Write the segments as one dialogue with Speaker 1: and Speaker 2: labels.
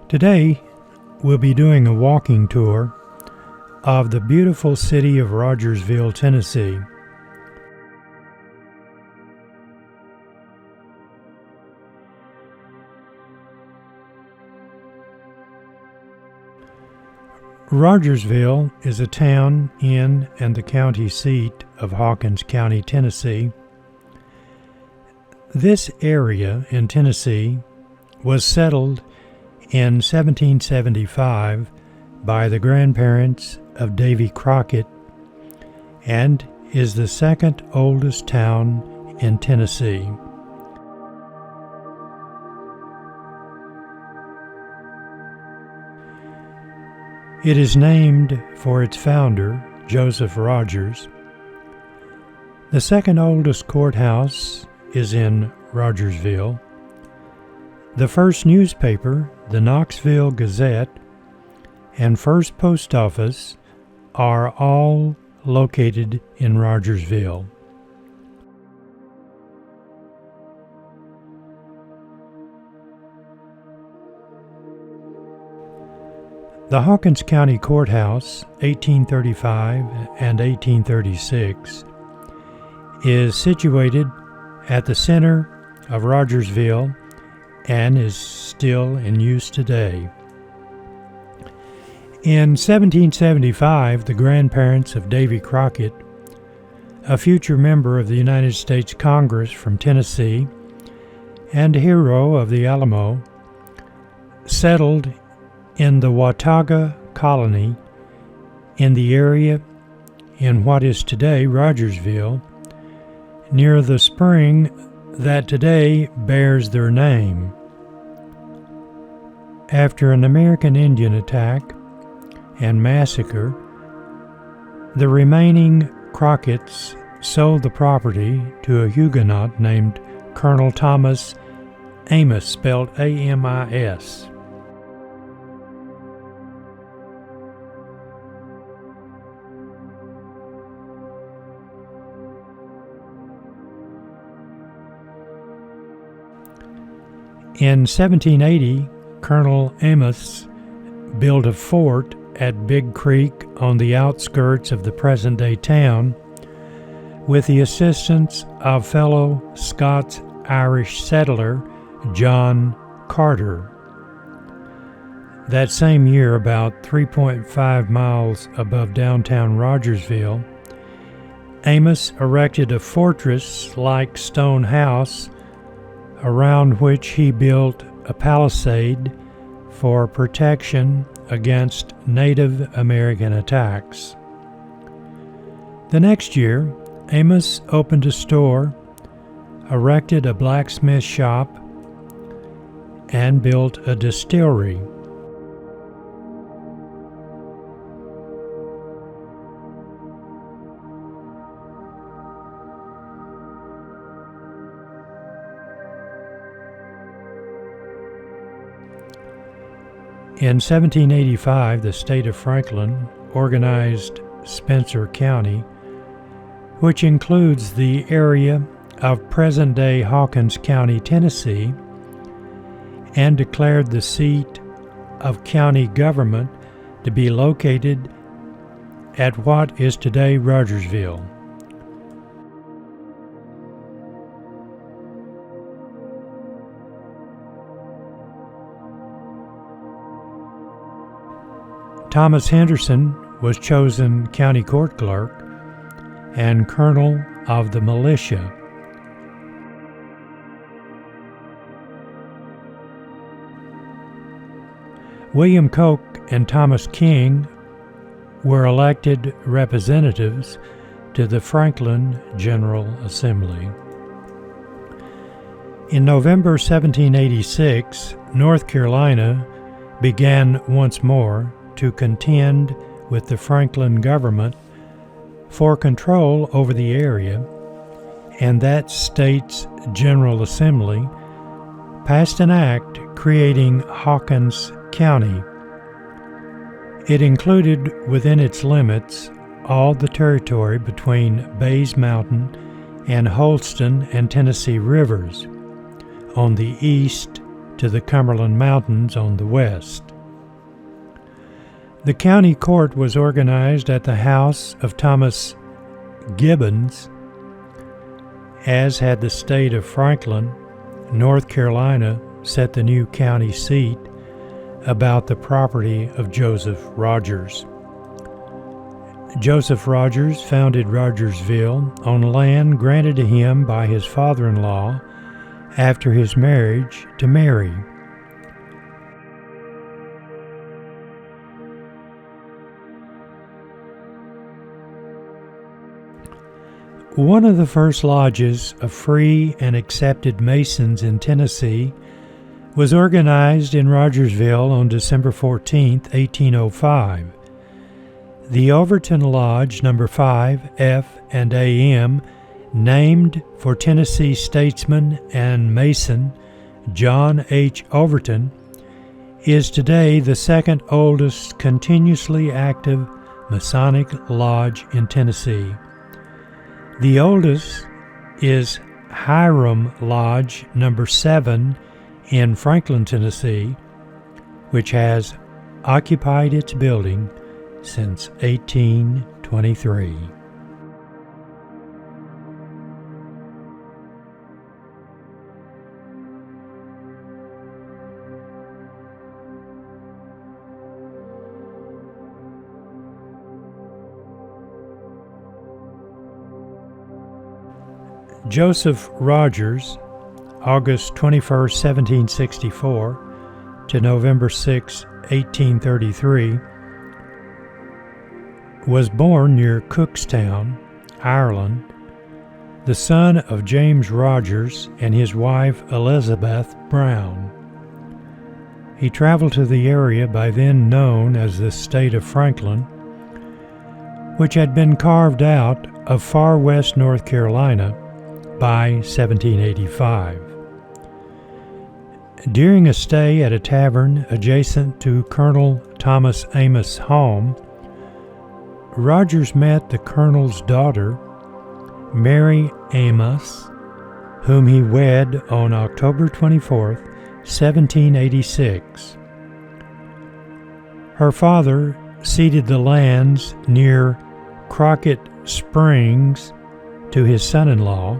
Speaker 1: Today, we'll be doing a walking tour of the beautiful city of Rogersville, Tennessee. Rogersville is a town in and the county seat of Hawkins County, Tennessee. This area in Tennessee was settled in 1775 by the grandparents of Davy Crockett and is the second oldest town in Tennessee. It is named for its founder, Joseph Rogers. The second oldest courthouse is in Rogersville. The first newspaper, the Knoxville Gazette, and first post office are all located in Rogersville. The Hawkins County Courthouse, 1835 and 1836, is situated at the center of Rogersville and is still in use today. In 1775, the grandparents of Davy Crockett, a future member of the United States Congress from Tennessee and a hero of the Alamo, settled in the Watauga colony in the area in what is today Rogersville, near the spring that today bears their name. After an American Indian attack and massacre, the remaining Crockett's sold the property to a Huguenot named Colonel Thomas Amis, spelled A-M-I-S. In 1780, Colonel Amis built a fort at Big Creek on the outskirts of the present-day town with the assistance of fellow Scots-Irish settler John Carter. That same year, about 3.5 miles above downtown Rogersville, Amis erected a fortress-like stone house around which he built a palisade for protection against Native American attacks. The next year, Amis opened a store, erected a blacksmith shop, and built a distillery. In 1785, the state of Franklin organized Spencer County, which includes the area of present-day Hawkins County, Tennessee, and declared the seat of county government to be located at what is today Rogersville. Thomas Henderson was chosen county court clerk and colonel of the militia. William Koch and Thomas King were elected representatives to the Franklin General Assembly. In November 1786, North Carolina began once more to contend with the Franklin government for control over the area, and that state's General Assembly passed an act creating Hawkins County. It included within its limits all the territory between Bays Mountain and Holston and Tennessee rivers on the east to the Cumberland Mountains on the west. The county court was organized at the house of Thomas Gibbons, as had the state of Franklin. North Carolina set the new county seat about the property of Joseph Rogers. Joseph Rogers founded Rogersville on land granted to him by his father-in-law after his marriage to Mary. One of the first lodges of free and accepted Masons in Tennessee was organized in Rogersville on December 14, 1805. The Overton Lodge No. 5, F, and AM, named for Tennessee statesman and Mason John H. Overton, is today the second oldest continuously active Masonic lodge in Tennessee. The oldest is Hiram Lodge No. 7 in Franklin, Tennessee, which has occupied its building since 1823. Joseph Rogers, August 21, 1764 to November 6, 1833, was born near Cookstown, Ireland, the son of James Rogers and his wife Elizabeth Brown. He traveled to the area by then known as the state of Franklin, which had been carved out of far west North Carolina by 1785. During a stay at a tavern adjacent to Colonel Thomas Amos' home, Rogers met the colonel's daughter, Mary Amos, whom he wed on October 24, 1786. Her father ceded the lands near Crockett Springs to his son-in-law,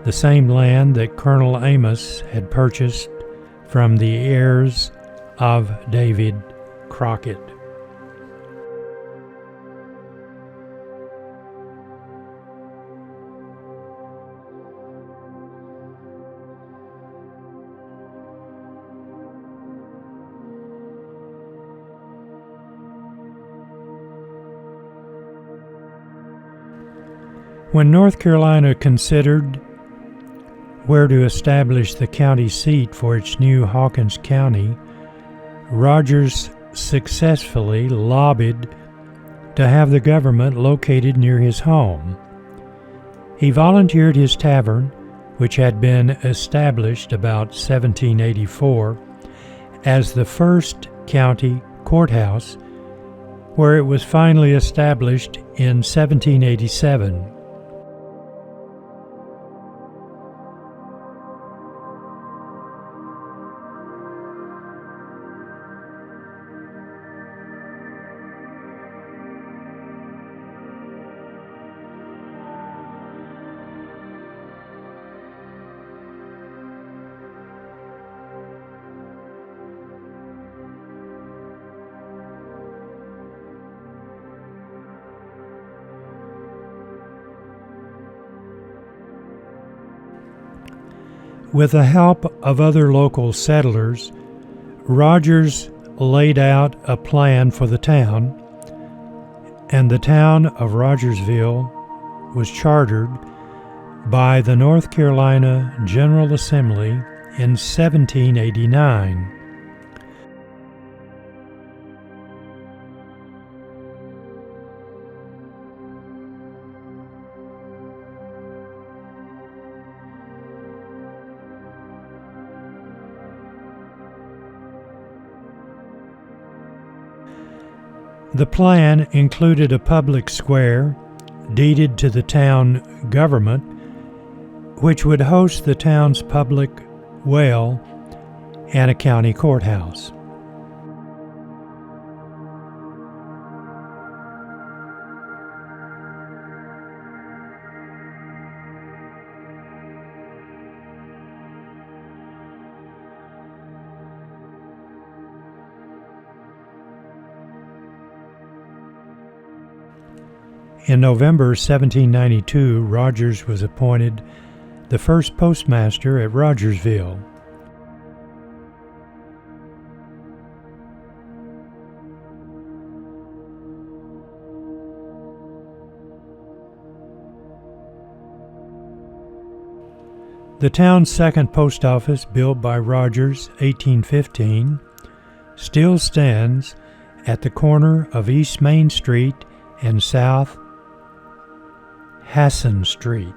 Speaker 1: the same land that Colonel Amos had purchased from the heirs of David Crockett. When North Carolina considered where to establish the county seat for its new Hawkins County, Rogers successfully lobbied to have the government located near his home. He volunteered his tavern, which had been established about 1784, as the first county courthouse, where it was finally established in 1787. With the help of other local settlers, Rogers laid out a plan for the town, and the town of Rogersville was chartered by the North Carolina General Assembly in 1789. The plan included a public square deeded to the town government, which would host the town's public well and a county courthouse. In November 1792, Rogers was appointed the first postmaster at Rogersville. The town's second post office, built by Rogers 1815, still stands at the corner of East Main Street and South Hassan Street.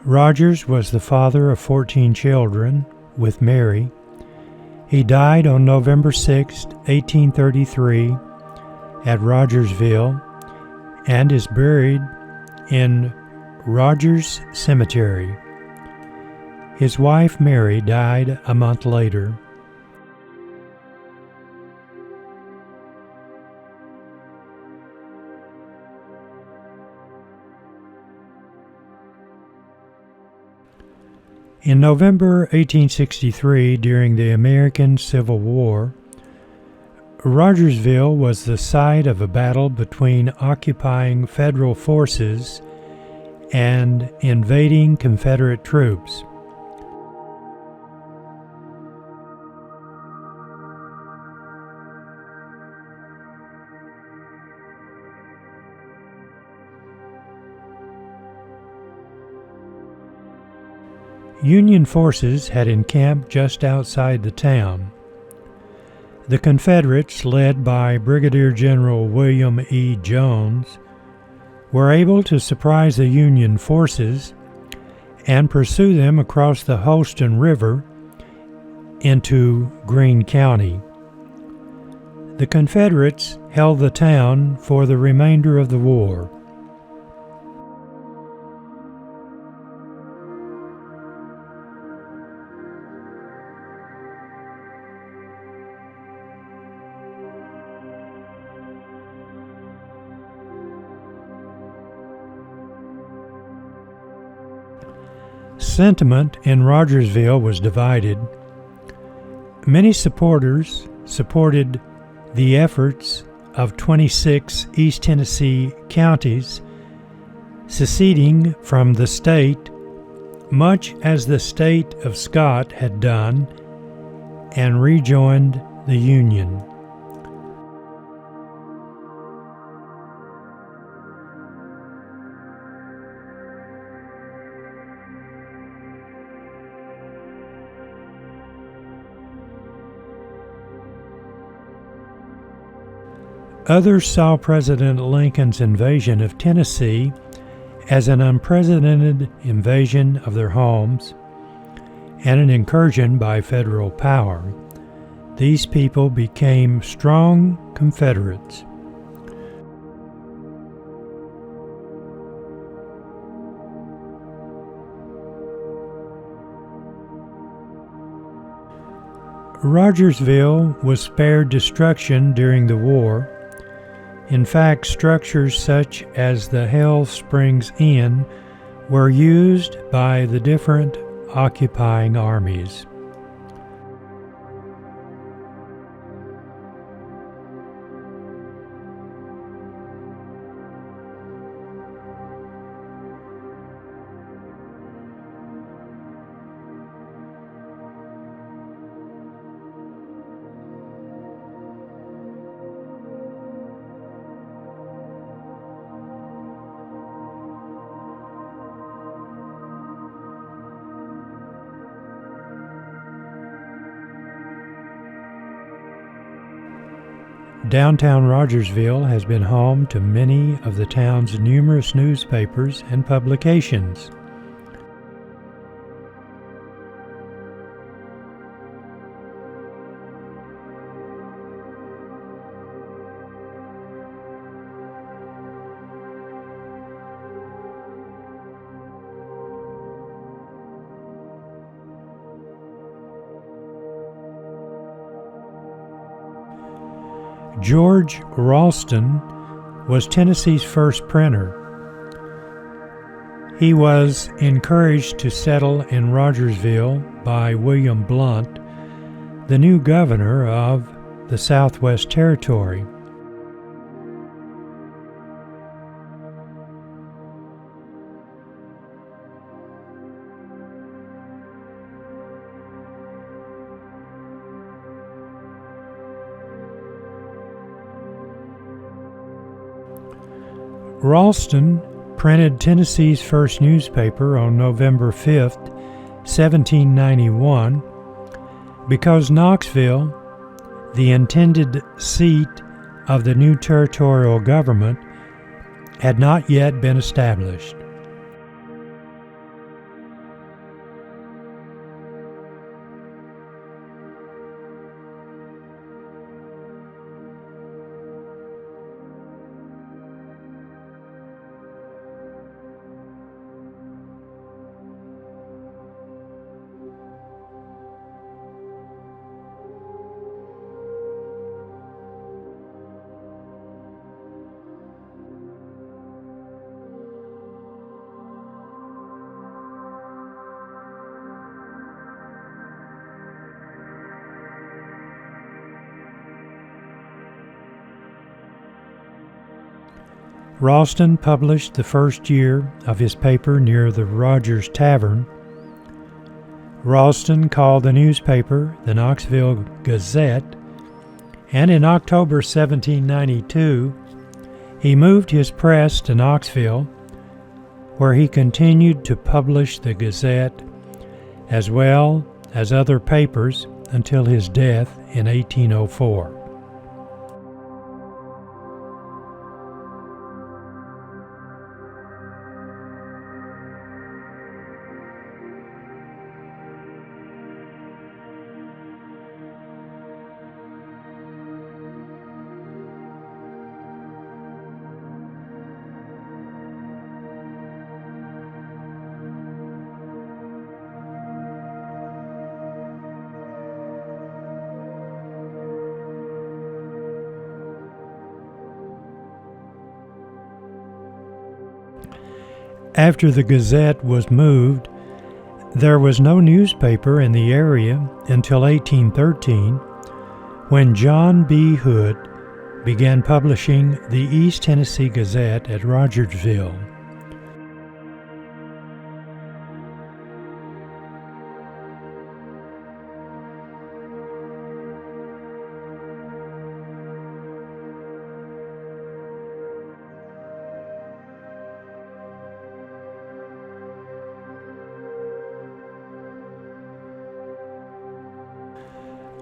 Speaker 1: Rogers was the father of 14 children with Mary. He died on November 6, 1833, at Rogersville and is buried in Rogers Cemetery. His wife Mary died a month later. In November 1863, during the American Civil War, Rogersville was the site of a battle between occupying Federal forces and invading Confederate troops. Union forces had encamped just outside the town. The Confederates, led by Brigadier General William E. Jones, were able to surprise the Union forces and pursue them across the Holston River into Greene County. The Confederates held the town for the remainder of the war. Sentiment in Rogersville was divided. Many supporters supported the efforts of 26 East Tennessee counties seceding from the state, much as the state of Scott had done, and rejoined the Union. Others saw President Lincoln's invasion of Tennessee as an unprecedented invasion of their homes and an incursion by federal power. These people became strong Confederates. Rogersville was spared destruction during the war. In fact, structures such as the Hell Springs Inn were used by the different occupying armies. Downtown Rogersville has been home to many of the town's numerous newspapers and publications. George Ralston was Tennessee's first printer. He was encouraged to settle in Rogersville by William Blount, the new governor of the Southwest Territory. Ralston printed Tennessee's first newspaper on November 5, 1791, because Knoxville, the intended seat of the new territorial government, had not yet been established. Ralston published the first year of his paper near the Rogers Tavern. Ralston called the newspaper the Knoxville Gazette, and in October 1792, he moved his press to Knoxville, where he continued to publish the Gazette as well as other papers until his death in 1804. After the Gazette was moved, there was no newspaper in the area until 1813, when John B. Hood began publishing the East Tennessee Gazette at Rogersville.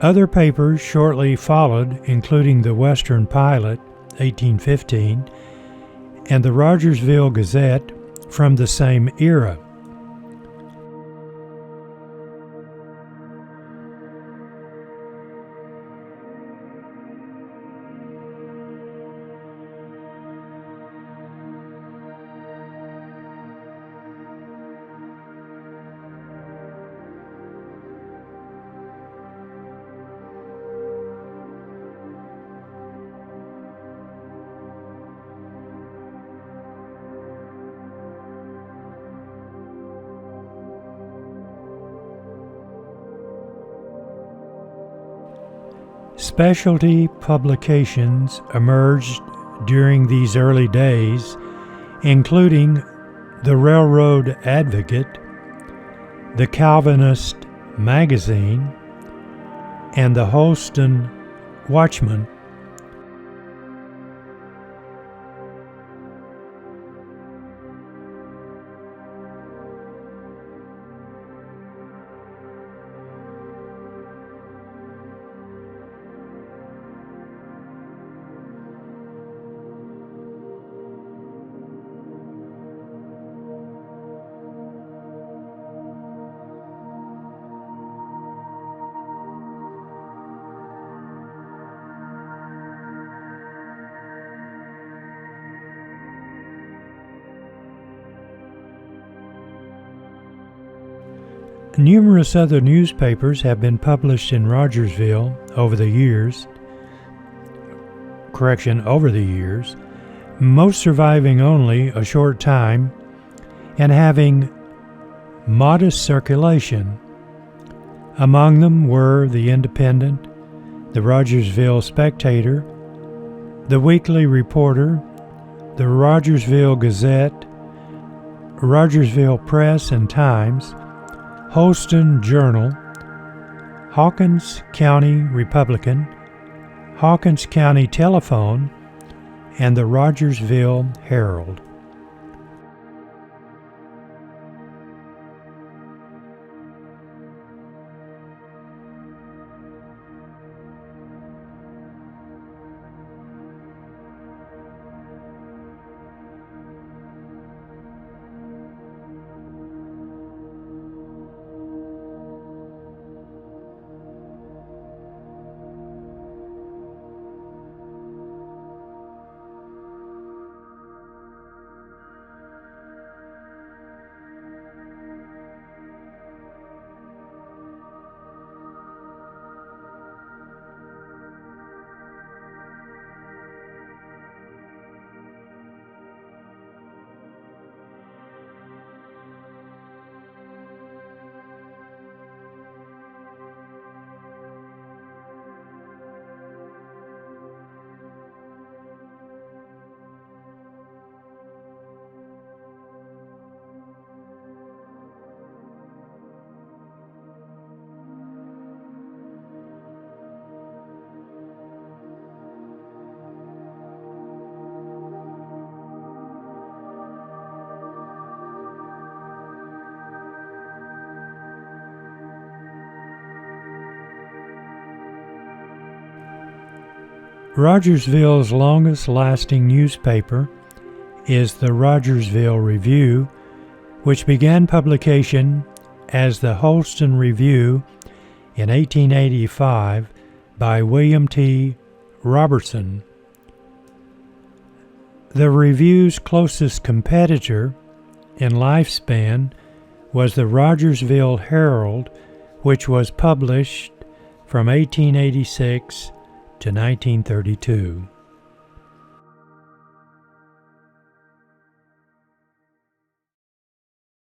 Speaker 1: Other papers shortly followed, including the Western Pilot, 1815, and the Rogersville Gazette from the same era. Specialty publications emerged during these early days, including the Railroad Advocate, the Calvinist Magazine, and the Holston Watchman. Numerous other newspapers have been published in Rogersville over the years, most surviving only a short time and having modest circulation. Among them were the Independent, the Rogersville Spectator, the Weekly Reporter, the Rogersville Gazette, Rogersville Press and Times, Holston Journal, Hawkins County Republican, Hawkins County Telephone, and the Rogersville Herald. Rogersville's longest-lasting newspaper is the Rogersville Review, which began publication as the Holston Review in 1885 by William T. Robertson. The Review's closest competitor in lifespan was the Rogersville Herald, which was published from 1886 to 1932.